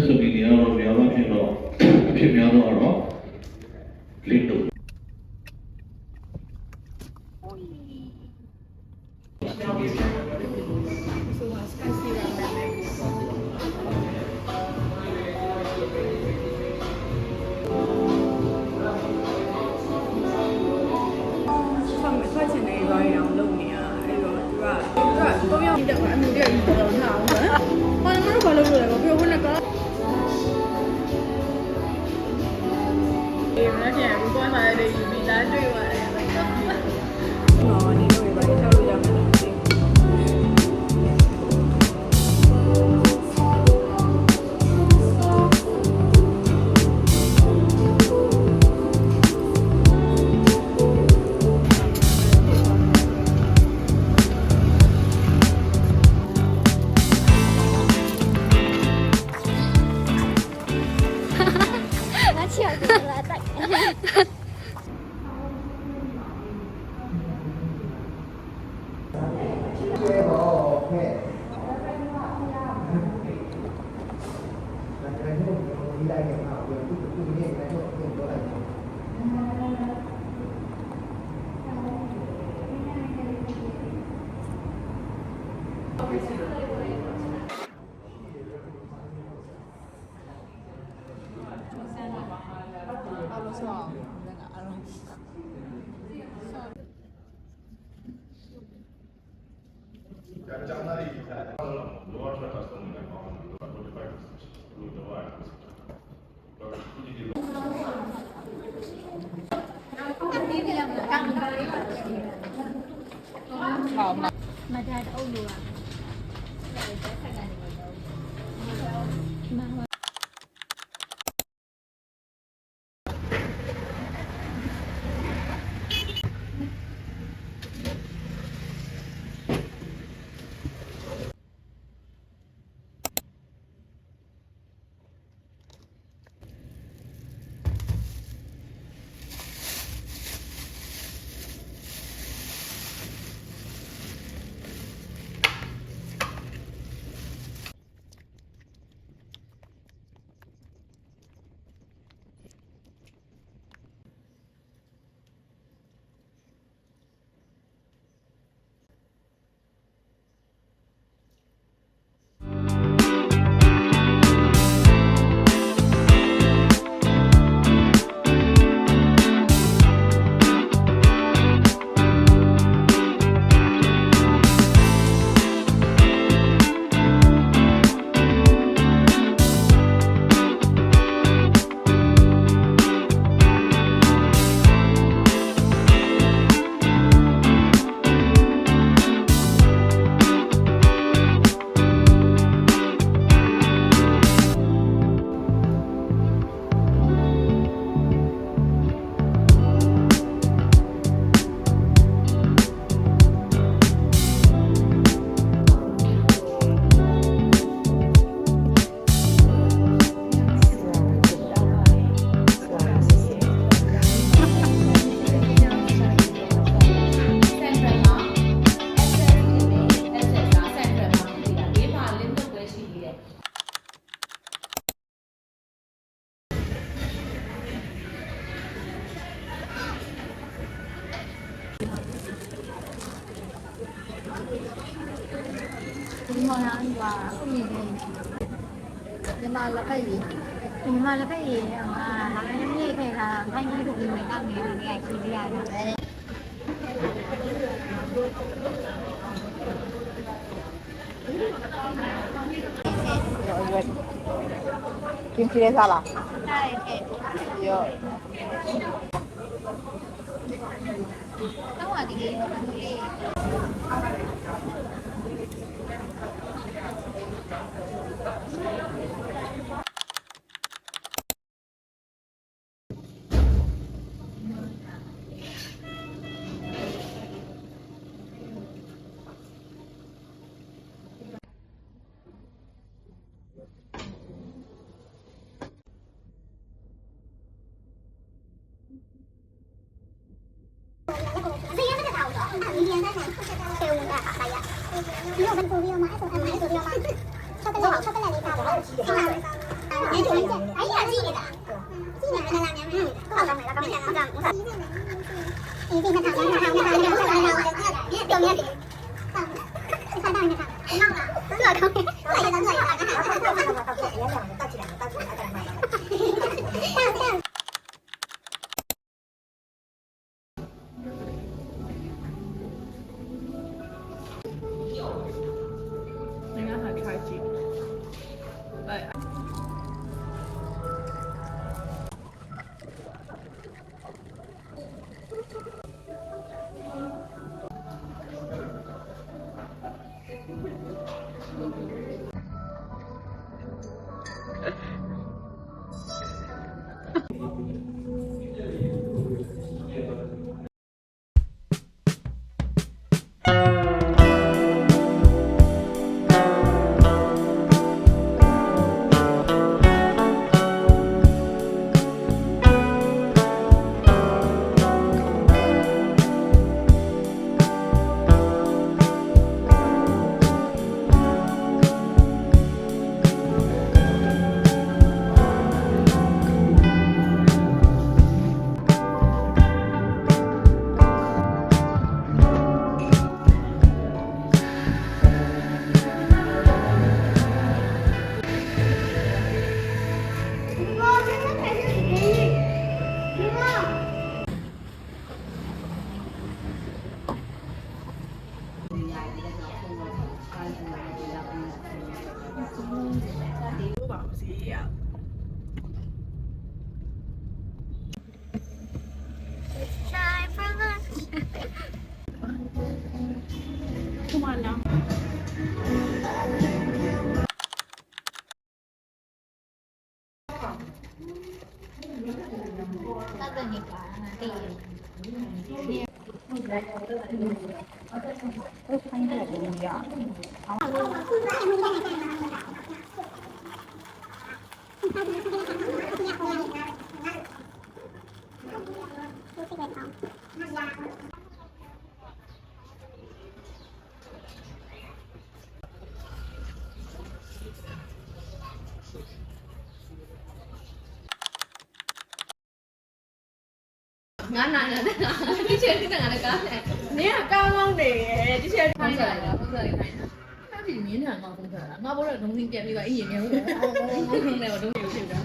ဆိုပြီးနေတော့များတော့ဖြစ်များတော့လစ်တော့ထွက်ချင်တဲ့ရွာတွေအောင်လုပ်နေရအဲ့တော့သူကတော့ရောက်တဲ့အမှုတွေယူတော့ထားအောင်နော်။ဘာမှမလုပ်လို့လည်းပြောဝင်တော့ဒီမှာကျန်ဘူးပေါ်လာတဲ့ယူပြီးသားတွေ့ပါတယ်။ဟောဒီလိုပဲထောက်လို့ရမယ်လို့သိမတတ်အုပ်လို့ပါဒီမှာလာကခုနေတယ်ဒီမှာလက်ဖက်ရည်လာနေနေခဲ့တာခိုင်းနေလို့ဒီမှာတောင်းနေတယ်ကြည့်ရတာပဲกินซีเรียสล่ะใช่เยอะต้องว่าดี这样这个好的，你连在哪？ ဆေးဝင်တာအားရဒီလိုဘယ်လိုပြီးတော့မှအဲ့ဆိုအမိုင်းဆိုပြီးတော့မှချက်တက်လေးလေးပါတော့ကြီးတယ်အဲ့ဒါကြီးအဲ့ရကြီးနေတာကြီးနေမလားများများဟုတ်တယ်လားကမင်းကတော့ဟုတ်တယ်ဒီဒီမှာထားထားထားထားပြောမြတ်တယ်ဟုတ်ဆက်တာနေတာနောက်လားသူကကောင်းတယ်အဲ့ဒါတော့ရတာတောက်ကြည့်လိုက်တောက်ကြည့်လိုက်အဲ့ဒါမှတောက် 你看它开机，对。Come on now. 那个你干对。ငါနာတယ်ငါဒီချက်ဒီငါလည်းကားတယ် 你也刚刚的，这些 ခိုင်းလာတာပုံစံလေးခိုင်းတာအဲ့ဒီမြင်းထန်ကောင်ပုံစံလားငါဘောတော့ဒုံးစင်းပြန်ပြီးတော့အေးရင်မြန်ဟုတ်တယ်ဒုံးနေတော့ဒုံးနေဖြစ်တာ